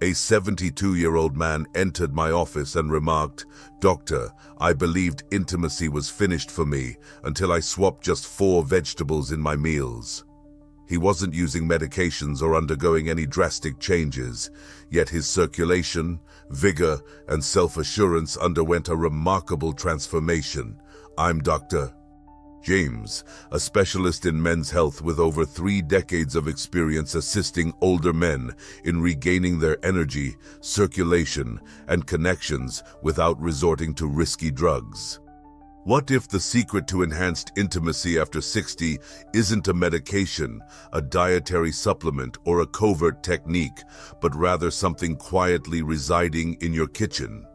A 72-year-old man entered my office and remarked, "Doctor, I believed intimacy was finished for me until I swapped just 4 vegetables in my meals." He wasn't using medications or undergoing any drastic changes, yet his circulation, vigor, and self-assurance underwent a remarkable transformation. I'm Dr. James, a specialist in men's health with over 3 decades of experience assisting older men in regaining their energy, circulation, and connections without resorting to risky drugs. What if the secret to enhanced intimacy after 60 isn't a medication, a dietary supplement, or a covert technique, but rather something quietly residing in your kitchen?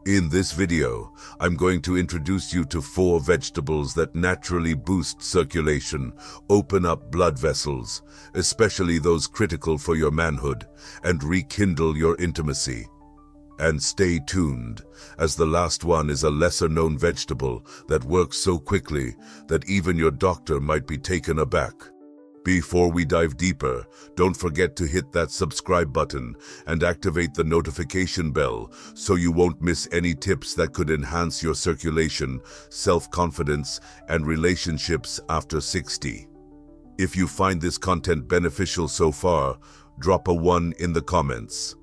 In this video, I'm going to introduce you to 4 vegetables that naturally boost circulation, open up blood vessels, especially those critical for your manhood, and rekindle your intimacy. And stay tuned, as the last one is a lesser-known vegetable that works so quickly that even your doctor might be taken aback. Before we dive deeper, don't forget to hit that subscribe button and activate the notification bell so you won't miss any tips that could enhance your circulation, self-confidence, and relationships after 60. If you find this content beneficial so far, drop a 1 in the comments.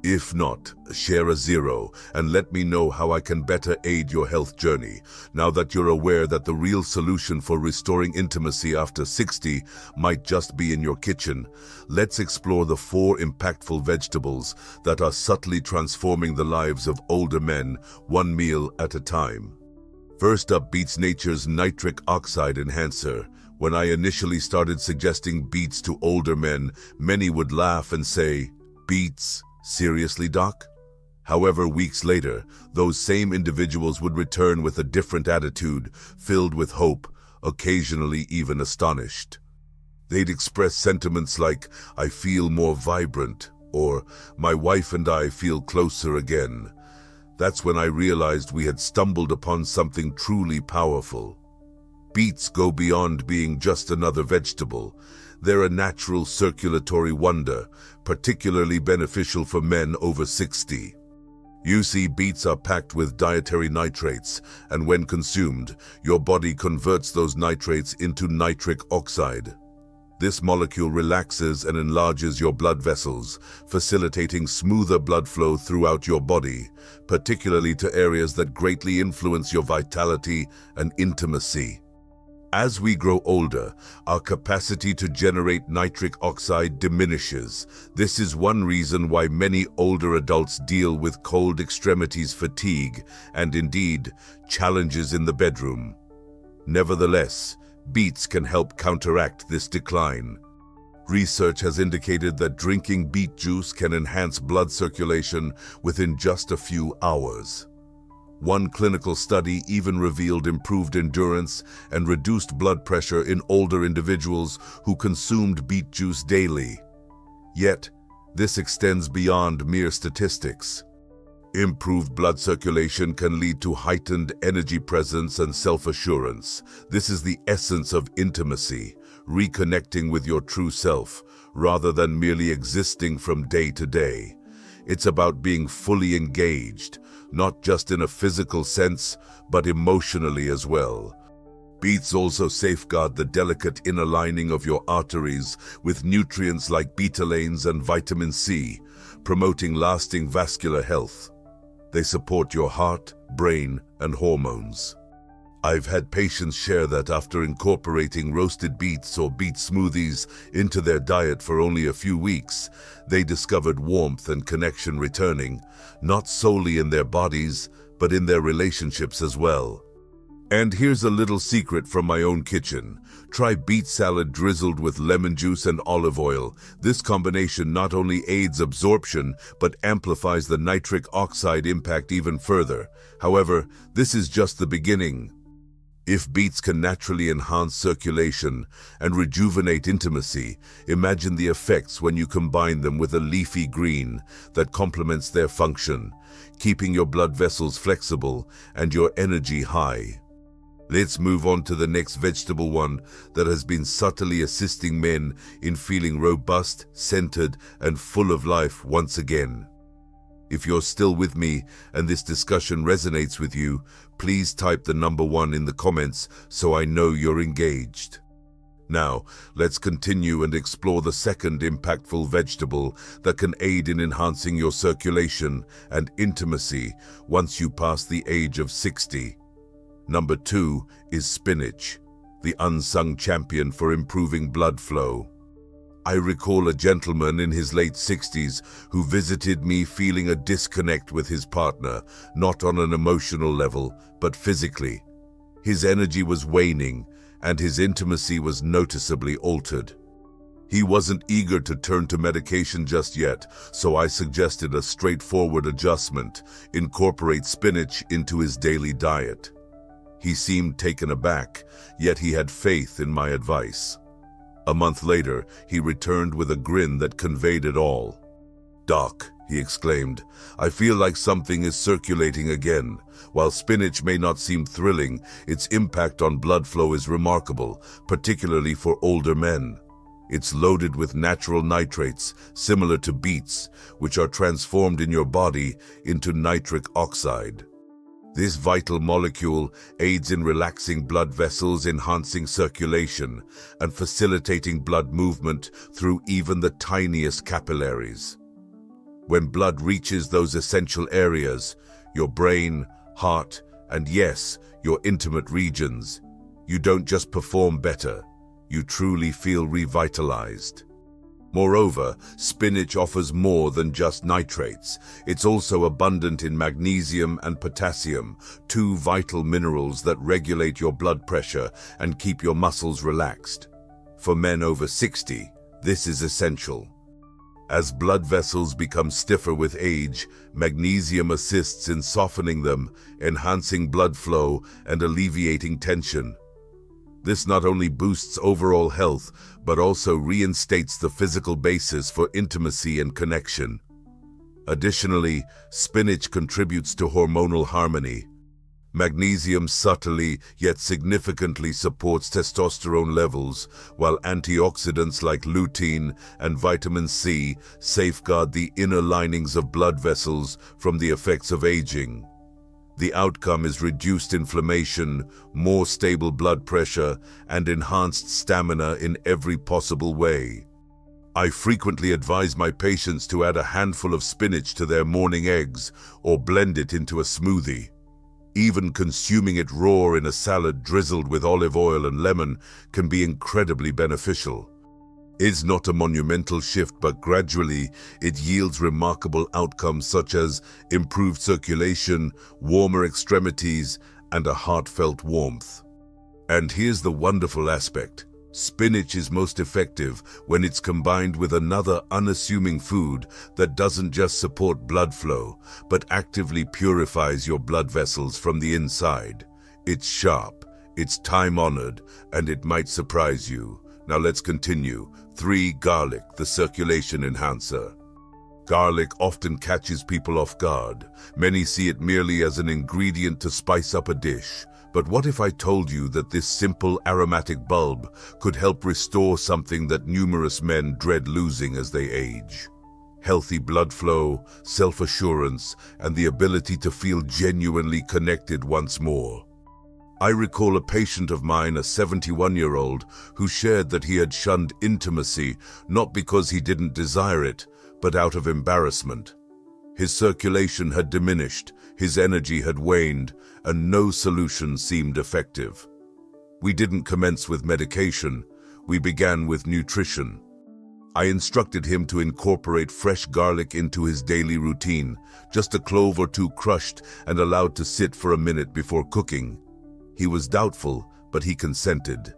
If not, share a 0 and let me know how I can better aid your health journey. Now that you're aware that the real solution for restoring intimacy after 60 might just be in your kitchen, let's explore the 4 impactful vegetables that are subtly transforming the lives of older men, one meal at a time. First up, beets, nature's nitric oxide enhancer. When I initially started suggesting beets to older men, many would laugh and say, "Beets? Seriously, doc?" However, weeks later, those same individuals would return with a different attitude, filled with hope, occasionally even astonished. They'd express sentiments like, "I feel more vibrant," or "My wife and I feel closer again." That's when I realized we had stumbled upon something truly powerful. Beets go beyond being just another vegetable. They're a natural circulatory wonder, particularly beneficial for men over 60. You see, beets are packed with dietary nitrates, and when consumed, your body converts those nitrates into nitric oxide. This molecule relaxes and enlarges your blood vessels, facilitating smoother blood flow throughout your body, particularly to areas that greatly influence your vitality and intimacy. As we grow older, our capacity to generate nitric oxide diminishes. This is one reason why many older adults deal with cold extremities, fatigue, and indeed, challenges in the bedroom. Nevertheless, beets can help counteract this decline. Research has indicated that drinking beet juice can enhance blood circulation within just a few hours. One clinical study even revealed improved endurance and reduced blood pressure in older individuals who consumed beet juice daily. Yet, this extends beyond mere statistics. Improved blood circulation can lead to heightened energy presence and self-assurance. This is the essence of intimacy, reconnecting with your true self, rather than merely existing from day to day. It's about being fully engaged, not just in a physical sense, but emotionally as well. Beets also safeguard the delicate inner lining of your arteries with nutrients like betalains and vitamin C, promoting lasting vascular health. They support your heart, brain, and hormones. I've had patients share that after incorporating roasted beets or beet smoothies into their diet for only a few weeks, they discovered warmth and connection returning, not solely in their bodies, but in their relationships as well. And here's a little secret from my own kitchen. Try beet salad drizzled with lemon juice and olive oil. This combination not only aids absorption, but amplifies the nitric oxide impact even further. However, this is just the beginning. If beets can naturally enhance circulation and rejuvenate intimacy, imagine the effects when you combine them with a leafy green that complements their function, keeping your blood vessels flexible and your energy high. Let's move on to the next vegetable one that has been subtly assisting men in feeling robust, centered, and full of life once again. If you're still with me and this discussion resonates with you, please type the number 1 in the comments so I know you're engaged. Now, let's continue and explore the second impactful vegetable that can aid in enhancing your circulation and intimacy once you pass the age of 60. Number 2 is spinach, the unsung champion for improving blood flow. I recall a gentleman in his late 60s who visited me feeling a disconnect with his partner, not on an emotional level, but physically. His energy was waning, and his intimacy was noticeably altered. He wasn't eager to turn to medication just yet, so I suggested a straightforward adjustment: incorporate spinach into his daily diet. He seemed taken aback, yet he had faith in my advice. A month later, he returned with a grin that conveyed it all. "Doc," he exclaimed, "I feel like something is circulating again. While spinach may not seem thrilling, its impact on blood flow is remarkable, particularly for older men. It's loaded with natural nitrates, similar to beets, which are transformed in your body into nitric oxide. This vital molecule aids in relaxing blood vessels, enhancing circulation, and facilitating blood movement through even the tiniest capillaries. When blood reaches those essential areas, your brain, heart, and yes, your intimate regions, you don't just perform better, you truly feel revitalized. Moreover, spinach offers more than just nitrates. It's also abundant in magnesium and potassium, 2 vital minerals that regulate your blood pressure and keep your muscles relaxed. For men over 60, this is essential. As blood vessels become stiffer with age, magnesium assists in softening them, enhancing blood flow and alleviating tension. This not only boosts overall health, but also reinstates the physical basis for intimacy and connection. Additionally, spinach contributes to hormonal harmony. Magnesium subtly yet significantly supports testosterone levels, while antioxidants like lutein and vitamin C safeguard the inner linings of blood vessels from the effects of aging. The outcome is reduced inflammation, more stable blood pressure, and enhanced stamina in every possible way. I frequently advise my patients to add a handful of spinach to their morning eggs or blend it into a smoothie. Even consuming it raw in a salad drizzled with olive oil and lemon can be incredibly beneficial. It's not a monumental shift, but gradually it yields remarkable outcomes such as improved circulation, warmer extremities, and a heartfelt warmth. And here's the wonderful aspect. Spinach is most effective when it's combined with another unassuming food that doesn't just support blood flow, but actively purifies your blood vessels from the inside. It's sharp, it's time-honored, and it might surprise you. Now let's continue. 3. Garlic, the circulation enhancer. Garlic often catches people off guard. Many see it merely as an ingredient to spice up a dish. But what if I told you that this simple aromatic bulb could help restore something that numerous men dread losing as they age? Healthy blood flow, self-assurance, and the ability to feel genuinely connected once more. I recall a patient of mine, a 71-year-old, who shared that he had shunned intimacy not because he didn't desire it, but out of embarrassment. His circulation had diminished, his energy had waned, and no solution seemed effective. We didn't commence with medication, we began with nutrition. I instructed him to incorporate fresh garlic into his daily routine, just a clove or 2 crushed and allowed to sit for a minute before cooking. He was doubtful, but he consented.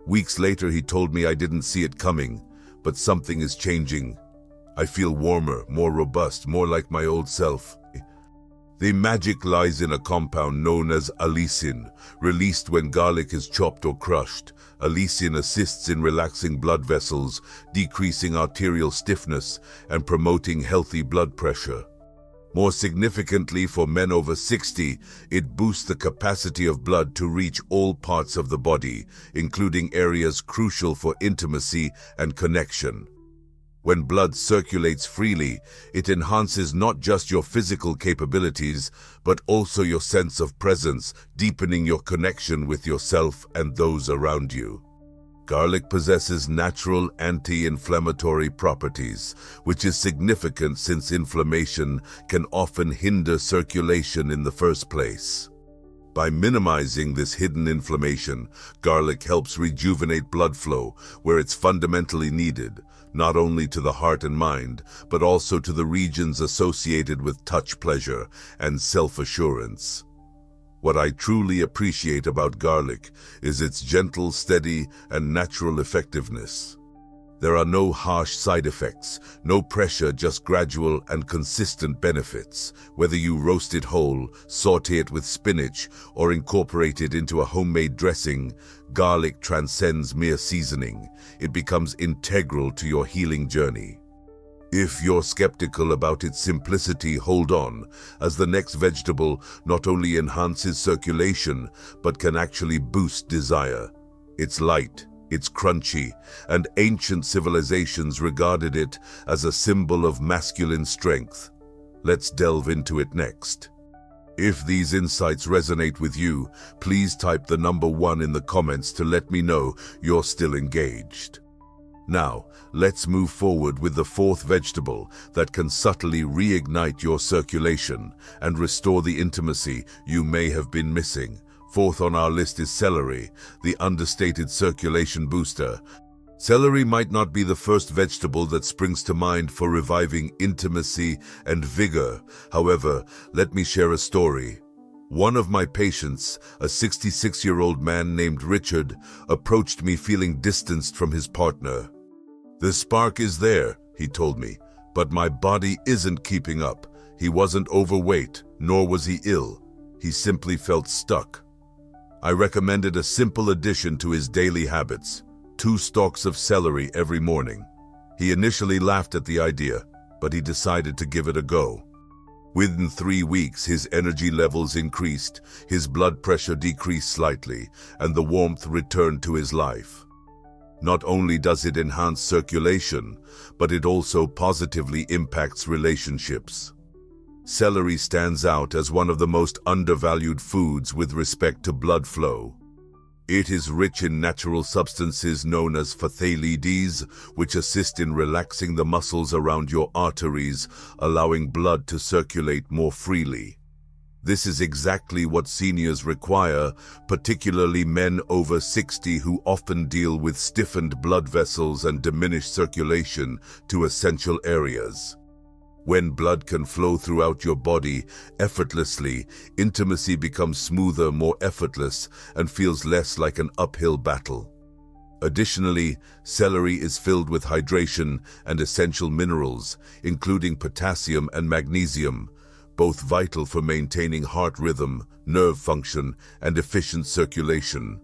Weeks later, he told me I didn't see it coming, but something is changing. I feel warmer, more robust, more like my old self. The magic lies in a compound known as allicin, released when garlic is chopped or crushed. Allicin assists in relaxing blood vessels, decreasing arterial stiffness, and promoting healthy blood pressure. More significantly, for men over 60, it boosts the capacity of blood to reach all parts of the body, including areas crucial for intimacy and connection. When blood circulates freely, it enhances not just your physical capabilities, but also your sense of presence, deepening your connection with yourself and those around you. Garlic possesses natural anti-inflammatory properties, which is significant since inflammation can often hinder circulation in the first place. By minimizing this hidden inflammation, garlic helps rejuvenate blood flow where it's fundamentally needed, not only to the heart and mind, but also to the regions associated with touch pleasure and self-assurance. What I truly appreciate about garlic is its gentle, steady, and natural effectiveness. There are no harsh side effects, no pressure, just gradual and consistent benefits. Whether you roast it whole, saute it with spinach, or incorporate it into a homemade dressing, garlic transcends mere seasoning. It becomes integral to your healing journey. If you're skeptical about its simplicity, hold on, as the next vegetable not only enhances circulation, but can actually boost desire. It's light, it's crunchy, and ancient civilizations regarded it as a symbol of masculine strength. Let's delve into it next. If these insights resonate with you, please type the number 1 in the comments to let me know you're still engaged. Now, let's move forward with the 4th vegetable that can subtly reignite your circulation and restore the intimacy you may have been missing. 4th on our list is celery, the understated circulation booster. Celery might not be the first vegetable that springs to mind for reviving intimacy and vigor. However, let me share a story. One of my patients, a 66-year-old man named Richard, approached me feeling distanced from his partner. "The spark is there," he told me, "but my body isn't keeping up." He wasn't overweight, nor was he ill. He simply felt stuck. I recommended a simple addition to his daily habits: 2 stalks of celery every morning. He initially laughed at the idea, but he decided to give it a go. Within 3 weeks, his energy levels increased, his blood pressure decreased slightly, and the warmth returned to his life. Not only does it enhance circulation, but it also positively impacts relationships. Celery stands out as one of the most undervalued foods with respect to blood flow. It is rich in natural substances known as phthalides, which assist in relaxing the muscles around your arteries, allowing blood to circulate more freely. This is exactly what seniors require, particularly men over 60 who often deal with stiffened blood vessels and diminished circulation to essential areas. When blood can flow throughout your body effortlessly, intimacy becomes smoother, more effortless, and feels less like an uphill battle. Additionally, celery is filled with hydration and essential minerals, including potassium and magnesium, both vital for maintaining heart rhythm, nerve function, and efficient circulation.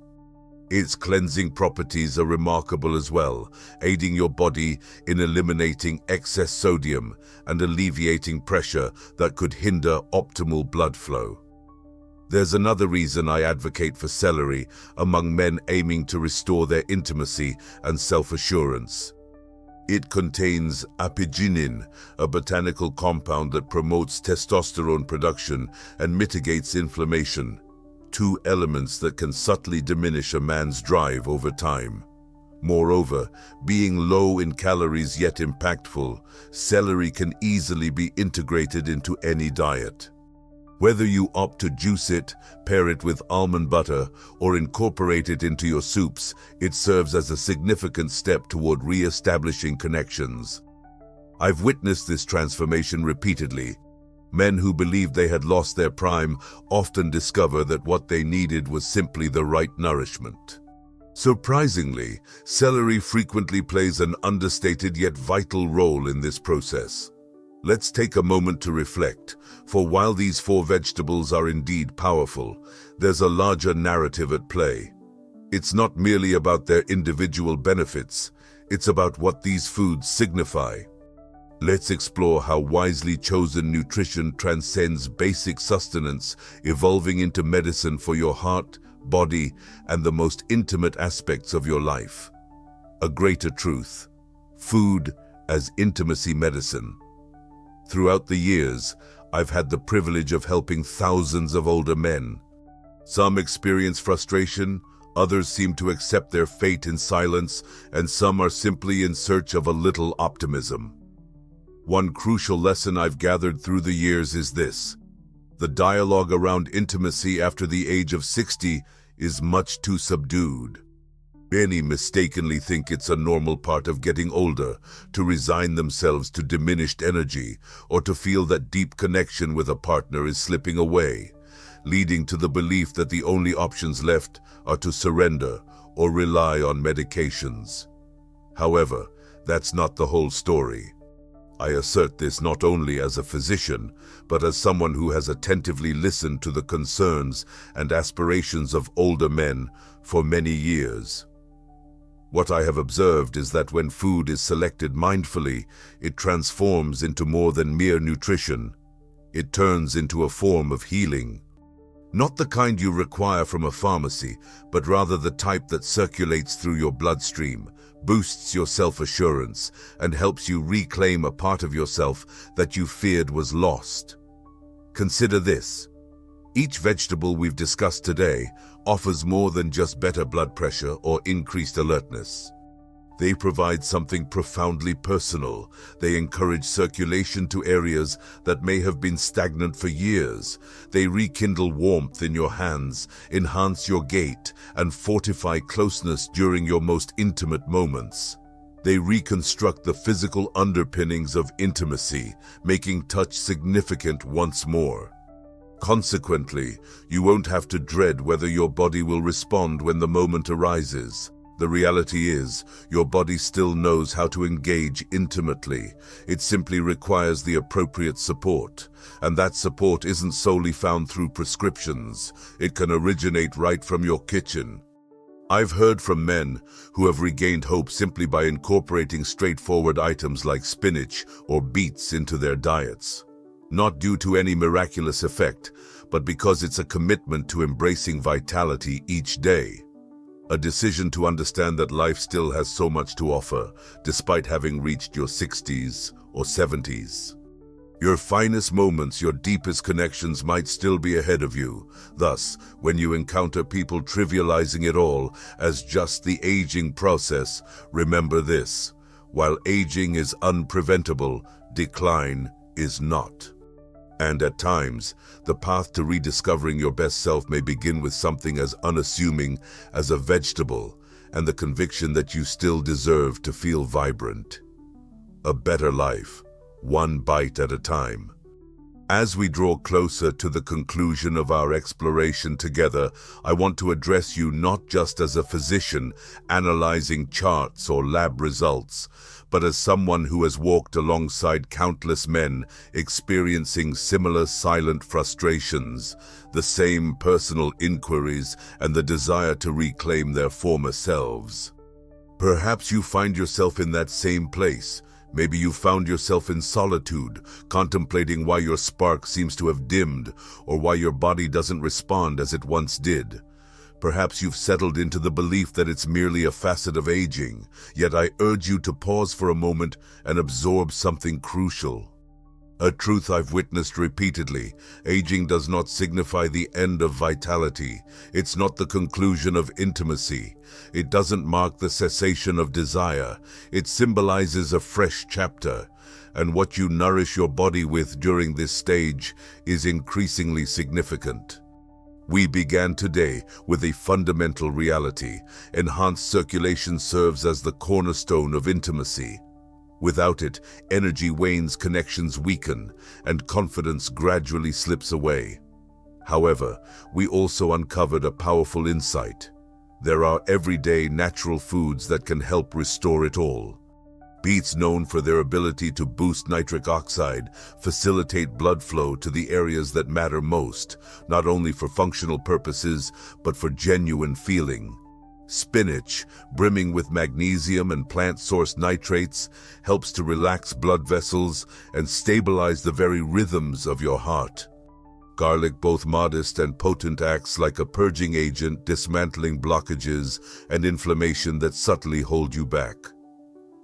Its cleansing properties are remarkable as well, aiding your body in eliminating excess sodium and alleviating pressure that could hinder optimal blood flow. There's another reason I advocate for celery among men aiming to restore their intimacy and self-assurance. It contains apigenin, a botanical compound that promotes testosterone production and mitigates inflammation, 2 elements that can subtly diminish a man's drive over time. Moreover, being low in calories yet impactful, celery can easily be integrated into any diet. Whether you opt to juice it, pair it with almond butter, or incorporate it into your soups, it serves as a significant step toward re-establishing connections. I've witnessed this transformation repeatedly. Men who believed they had lost their prime often discover that what they needed was simply the right nourishment. Surprisingly, celery frequently plays an understated yet vital role in this process. Let's take a moment to reflect, for while these 4 vegetables are indeed powerful, there's a larger narrative at play. It's not merely about their individual benefits, it's about what these foods signify. Let's explore how wisely chosen nutrition transcends basic sustenance, evolving into medicine for your heart, body, and the most intimate aspects of your life. A greater truth: food as intimacy medicine. Throughout the years, I've had the privilege of helping thousands of older men. Some experience frustration, others seem to accept their fate in silence, and some are simply in search of a little optimism. One crucial lesson I've gathered through the years is this: the dialogue around intimacy after the age of 60 is much too subdued. Many mistakenly think it's a normal part of getting older to resign themselves to diminished energy or to feel that deep connection with a partner is slipping away, leading to the belief that the only options left are to surrender or rely on medications. However, that's not the whole story. I assert this not only as a physician, but as someone who has attentively listened to the concerns and aspirations of older men for many years. What I have observed is that when food is selected mindfully, it transforms into more than mere nutrition. It turns into a form of healing. Not the kind you require from a pharmacy, but rather the type that circulates through your bloodstream, boosts your self-assurance, and helps you reclaim a part of yourself that you feared was lost. Consider this: each vegetable we've discussed today offers more than just better blood pressure or increased alertness. They provide something profoundly personal. They encourage circulation to areas that may have been stagnant for years. They rekindle warmth in your hands, enhance your gait, and fortify closeness during your most intimate moments. They reconstruct the physical underpinnings of intimacy, making touch significant once more. Consequently, you won't have to dread whether your body will respond when the moment arises. The reality is, your body still knows how to engage intimately. It simply requires the appropriate support. And that support isn't solely found through prescriptions. It can originate right from your kitchen. I've heard from men who have regained hope simply by incorporating straightforward items like spinach or beets into their diets. Not due to any miraculous effect, but because it's a commitment to embracing vitality each day. A decision to understand that life still has so much to offer, despite having reached your 60s or 70s. Your finest moments, your deepest connections might still be ahead of you. Thus, when you encounter people trivializing it all as just the aging process, remember this: while aging is unpreventable, decline is not. And at times, the path to rediscovering your best self may begin with something as unassuming as a vegetable and the conviction that you still deserve to feel vibrant. A better life, one bite at a time. As we draw closer to the conclusion of our exploration together, I want to address you not just as a physician analyzing charts or lab results, but as someone who has walked alongside countless men experiencing similar silent frustrations, the same personal inquiries, and the desire to reclaim their former selves. Perhaps you find yourself in that same place. Maybe you found yourself in solitude, contemplating why your spark seems to have dimmed or why your body doesn't respond as it once did. Perhaps you've settled into the belief that it's merely a facet of aging, yet I urge you to pause for a moment and absorb something crucial. A truth I've witnessed repeatedly: aging does not signify the end of vitality. It's not the conclusion of intimacy. It doesn't mark the cessation of desire. It symbolizes a fresh chapter. And what you nourish your body with during this stage is increasingly significant. We began today with a fundamental reality. Enhanced circulation serves as the cornerstone of intimacy. Without it, energy wanes, connections weaken, and confidence gradually slips away. However, we also uncovered a powerful insight. There are everyday natural foods that can help restore it all. Beets, known for their ability to boost nitric oxide, facilitate blood flow to the areas that matter most, not only for functional purposes, but for genuine feeling. Spinach, brimming with magnesium and plant-sourced nitrates, helps to relax blood vessels and stabilize the very rhythms of your heart. Garlic, both modest and potent, acts like a purging agent, dismantling blockages and inflammation that subtly hold you back.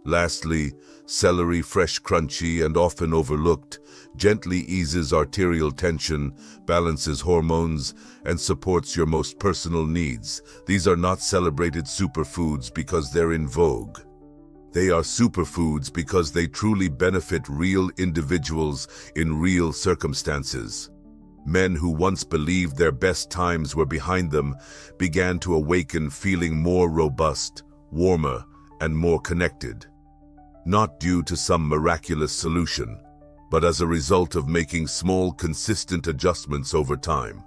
Lastly, celery, fresh, crunchy, and often overlooked, gently eases arterial tension, balances hormones, and supports your most personal needs. These are not celebrated superfoods because they're in vogue. They are superfoods because they truly benefit real individuals in real circumstances. Men who once believed their best times were behind them began to awaken feeling more robust, warmer, and more connected. Not due to some miraculous solution, but as a result of making small, consistent adjustments over time.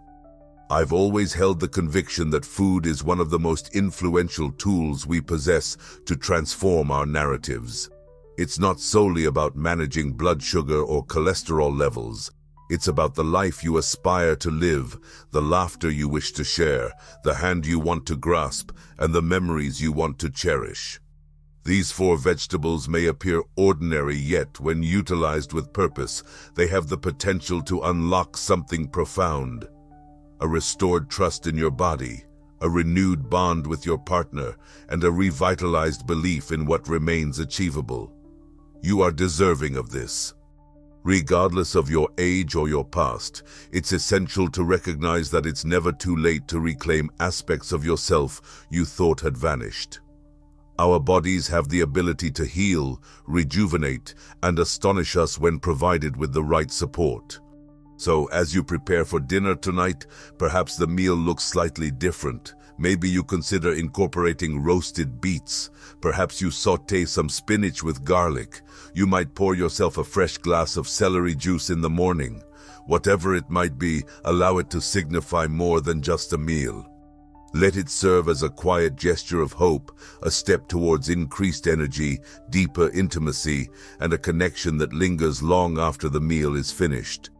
I've always held the conviction that food is one of the most influential tools we possess to transform our narratives. It's not solely about managing blood sugar or cholesterol levels. It's about the life you aspire to live, the laughter you wish to share, the hand you want to grasp, and the memories you want to cherish. These 4 vegetables may appear ordinary, yet when utilized with purpose, they have the potential to unlock something profound. A restored trust in your body, a renewed bond with your partner, and a revitalized belief in what remains achievable. You are deserving of this. Regardless of your age or your past, it's essential to recognize that it's never too late to reclaim aspects of yourself you thought had vanished. Our bodies have the ability to heal, rejuvenate, and astonish us when provided with the right support. So, as you prepare for dinner tonight, perhaps the meal looks slightly different. Maybe you consider incorporating roasted beets. Perhaps you sauté some spinach with garlic. You might pour yourself a fresh glass of celery juice in the morning. Whatever it might be, allow it to signify more than just a meal. Let it serve as a quiet gesture of hope, a step towards increased energy, deeper intimacy, and a connection that lingers long after the meal is finished.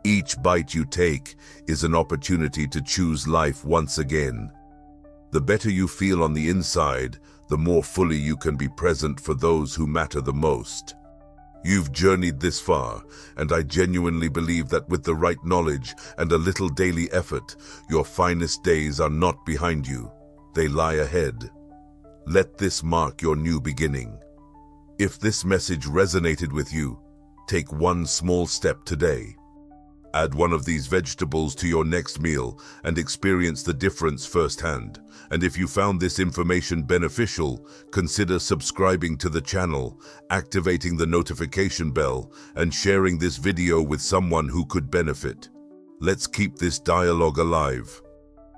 Each bite you take is an opportunity to choose life once again. The better you feel on the inside, the more fully you can be present for those who matter the most. You've journeyed this far, and I genuinely believe that with the right knowledge and a little daily effort, your finest days are not behind you. They lie ahead. Let this mark your new beginning. If this message resonated with you, take one small step today. Add one of these vegetables to your next meal and experience the difference firsthand. And if you found this information beneficial, consider subscribing to the channel, activating the notification bell, and sharing this video with someone who could benefit. Let's keep this dialogue alive.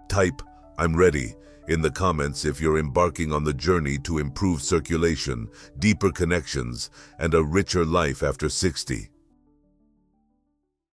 Type, "I'm ready," in the comments if you're embarking on the journey to improve circulation, deeper connections, and a richer life after 60.